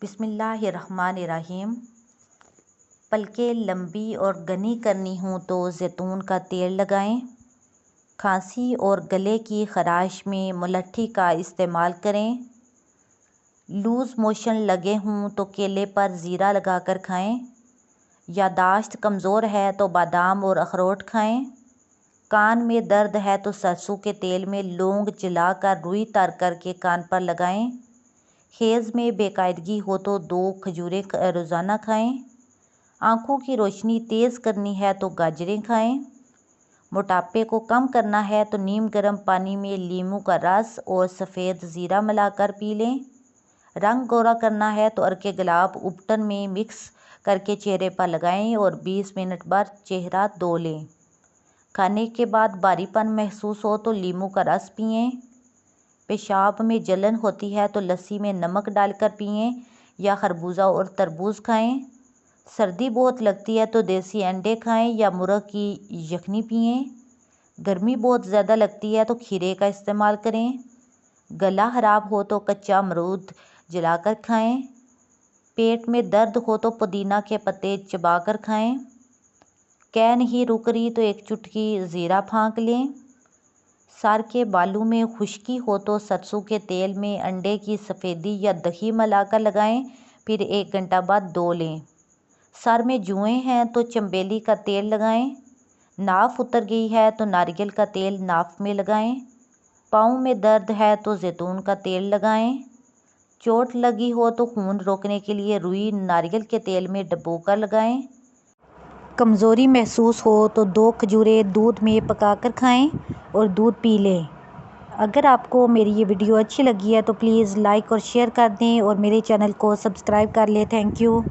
बिस्मिल्लाहिर्रहमानिर्रहीम। पलकें लंबी और घनी करनी हों तो ज़ैतून का तेल लगाएं। खांसी और गले की ख़राश में मुलट्ठी का इस्तेमाल करें। लूज़ मोशन लगे हों तो केले पर ज़ीरा लगाकर खाएं। यादाश्त कमज़ोर है तो बादाम और अखरोट खाएं। कान में दर्द है तो सरसों के तेल में लौंग जलाकर रुई तर करके कान पर लगाएं। हेज़ में बेकायदगी हो तो 2 खजूरें रोज़ाना खाएं। आँखों की रोशनी तेज़ करनी है तो गाजरें खाएं। मोटापे को कम करना है तो नीम गर्म पानी में लीमू का रस और सफ़ेद ज़ीरा मिलाकर पी लें। रंग गोरा करना है तो अर्के गुलाब उपटन में मिक्स करके चेहरे पर लगाएं और 20 मिनट बाद चेहरा धो लें। खाने के बाद भारीपन महसूस हो तो लीमू का रस पिएं। पेशाब में जलन होती है तो लस्सी में नमक डालकर पिएं या खरबूजा और तरबूज खाएं। सर्दी बहुत लगती है तो देसी अंडे खाएं या मुर्ग की यखनी पिएं। गर्मी बहुत ज़्यादा लगती है तो खीरे का इस्तेमाल करें। गला ख़राब हो तो कच्चा अमरूद जलाकर खाएं। पेट में दर्द हो तो पुदीना के पत्ते चबाकर खाएं। कह नहीं रुक रही तो 1 चुटकी ज़ीरा फाँक लें। सर के बालों में खुश्की हो तो सरसों के तेल में अंडे की सफ़ेदी या दही मिलाकर लगाएं, फिर 1 घंटा बाद धो लें। सर में जुएँ हैं तो चंबेली का तेल लगाएं। नाफ उतर गई है तो नारियल का तेल नाफ में लगाएं। पाँव में दर्द है तो जैतून का तेल लगाएं। चोट लगी हो तो खून रोकने के लिए रुई नारियल के तेल में डुबोकर लगाएं। कमज़ोरी महसूस हो तो 2 खजूरें दूध में पकाकर खाएं और दूध पी लें। अगर आपको मेरी ये वीडियो अच्छी लगी है तो प्लीज़ लाइक और शेयर कर दें और मेरे चैनल को सब्सक्राइब कर लें। Thank you.